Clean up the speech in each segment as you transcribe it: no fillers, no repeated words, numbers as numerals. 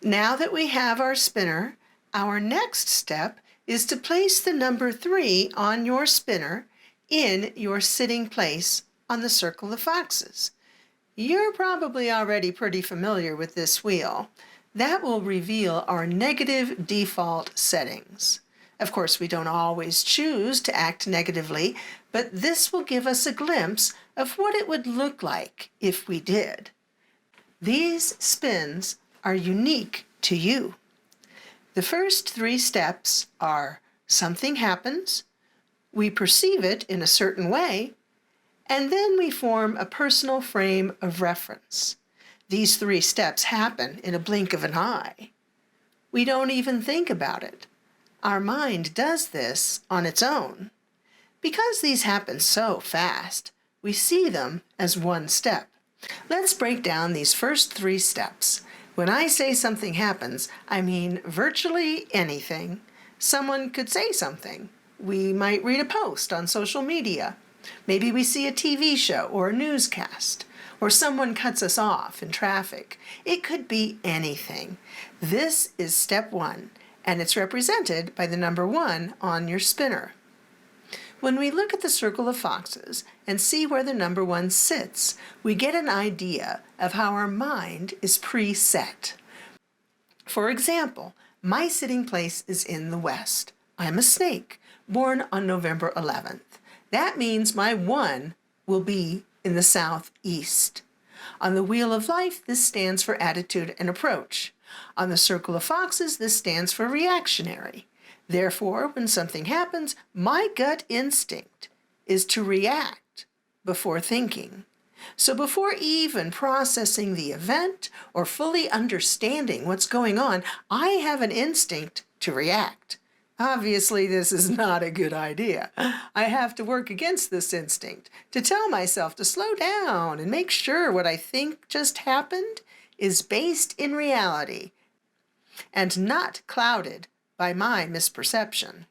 Now that we have our spinner, our next step is to place the number 3 on your spinner in your sitting place on the circle of foxes. You're probably already pretty familiar with this wheel. That will reveal our negative default settings. Of course, we don't always choose to act negatively, but this will give us a glimpse of what it would look like if we did. These spins are unique to you. The first 3 steps are something happens, we perceive it in a certain way, and then we form a personal frame of reference. These 3 steps happen in a blink of an eye. We don't even think about it. Our mind does this on its own. Because these happen so fast, we see them as one step. Let's break down these first 3 steps. When I say something happens, I mean virtually anything. Someone could say something. We might read a post on social media. Maybe we see a TV show or a newscast, or someone cuts us off in traffic. It could be anything. This is step 1, and it's represented by the number 1 on your spinner. When we look at the circle of foxes and see where the number 1 sits, we get an idea of how our mind is preset. For example, my sitting place is in the west. I'm a snake, born on November 11th. That means my 1 will be in the southeast. On the wheel of life, this stands for attitude and approach. On the circle of foxes, this stands for reactionary. Therefore, when something happens, my gut instinct is to react before thinking. So before even processing the event or fully understanding what's going on, I have an instinct to react. Obviously, this is not a good idea. I have to work against this instinct, to tell myself to slow down and make sure what I think just happened is based in reality and not clouded by my misperception.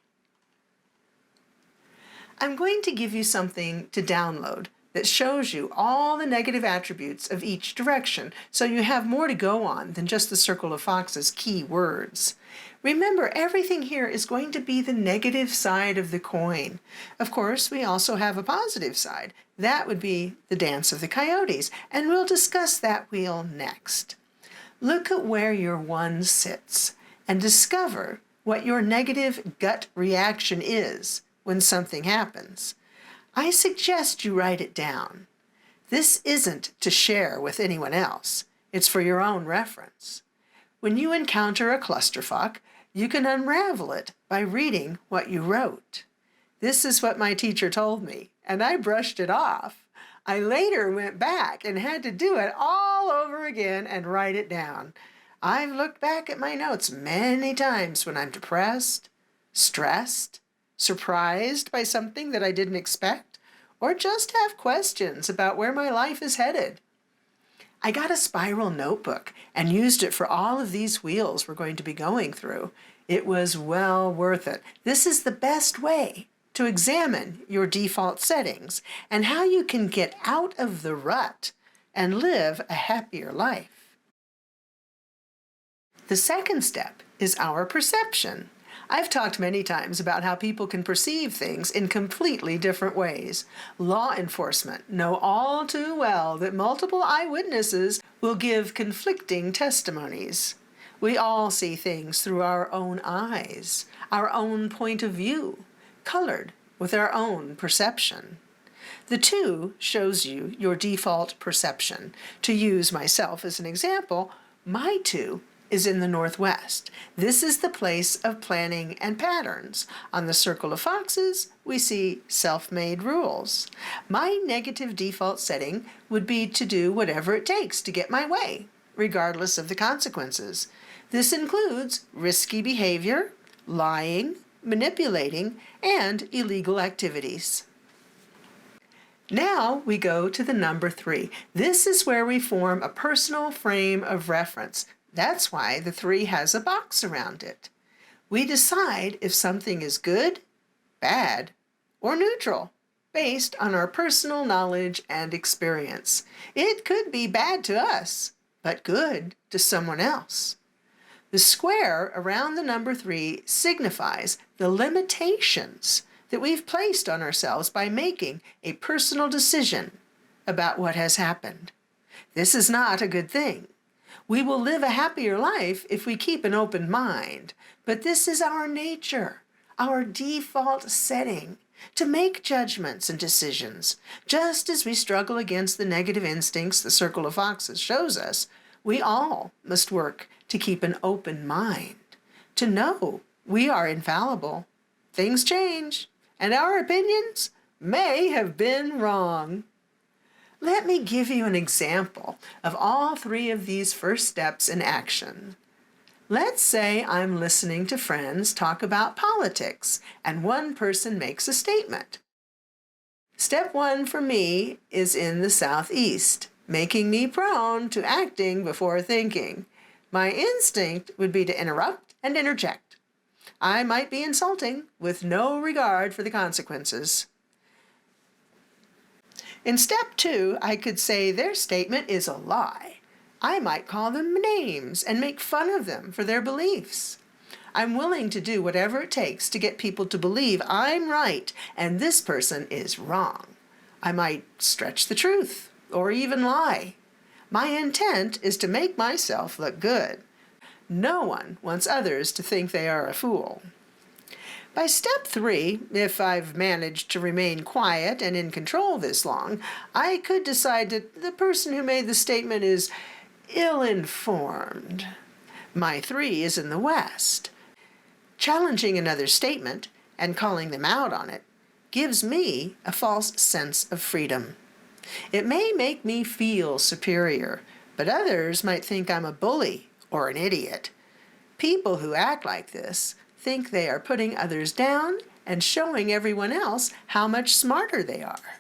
I'm going to give you something to download that shows you all the negative attributes of each direction, so you have more to go on than just the circle of foxes' key words. Remember, everything here is going to be the negative side of the coin. Of course, we also have a positive side. That would be the dance of the coyotes, and we'll discuss that wheel next. Look at where your 1 sits and discover what your negative gut reaction is when something happens. I suggest you write it down. This isn't to share with anyone else. It's for your own reference. When you encounter a clusterfuck, you can unravel it by reading what you wrote. This is what my teacher told me, and I brushed it off. I later went back and had to do it all over again and write it down. I've looked back at my notes many times when I'm depressed, stressed, surprised by something that I didn't expect, or just have questions about where my life is headed. I got a spiral notebook and used it for all of these wheels we're going to be going through. It was well worth it. This is the best way to examine your default settings and how you can get out of the rut and live a happier life. The second step is our perception. I've talked many times about how people can perceive things in completely different ways. Law enforcement know all too well that multiple eyewitnesses will give conflicting testimonies. We all see things through our own eyes, our own point of view, colored with our own perception. The 2 shows you your default perception. To use myself as an example, my 2 is in the northwest. This is the place of planning and patterns. On the circle of foxes, we see self-made rules. My negative default setting would be to do whatever it takes to get my way, regardless of the consequences. This includes risky behavior, lying, manipulating, and illegal activities. Now we go to the number 3. This is where we form a personal frame of reference. That's why the 3 has a box around it. We decide if something is good, bad, or neutral, based on our personal knowledge and experience. It could be bad to us, but good to someone else. The square around the number 3 signifies the limitations that we've placed on ourselves by making a personal decision about what has happened. This is not a good thing. We will live a happier life if we keep an open mind, but this is our nature, our default setting to make judgments and decisions. Just as we struggle against the negative instincts the Circle of Foxes shows us, we all must work to keep an open mind, to know we are infallible. Things change, and our opinions may have been wrong. Let me give you an example of all 3 of these first steps in action. Let's say I'm listening to friends talk about politics, and one person makes a statement. Step 1 for me is in the southeast, making me prone to acting before thinking. My instinct would be to interrupt and interject. I might be insulting with no regard for the consequences. In step 2, I could say their statement is a lie. I might call them names and make fun of them for their beliefs. I'm willing to do whatever it takes to get people to believe I'm right and this person is wrong. I might stretch the truth or even lie. My intent is to make myself look good. No one wants others to think they are a fool. By step 3, if I've managed to remain quiet and in control this long, I could decide that the person who made the statement is ill-informed. My 3 is in the West. Challenging another statement and calling them out on it gives me a false sense of freedom. It may make me feel superior, but others might think I'm a bully or an idiot. People who act like this think they are putting others down and showing everyone else how much smarter they are.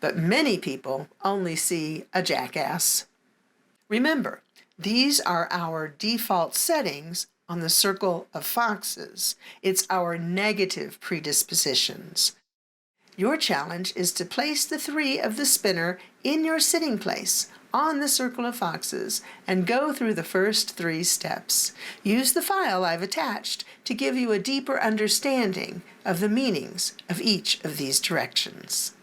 But many people only see a jackass. Remember, these are our default settings on the Circle of Foxes. It's our negative predispositions. Your challenge is to place the 3 of the spinner in your sitting place on the Circle of Foxes and go through the first 3 steps. Use the file I've attached to give you a deeper understanding of the meanings of each of these directions.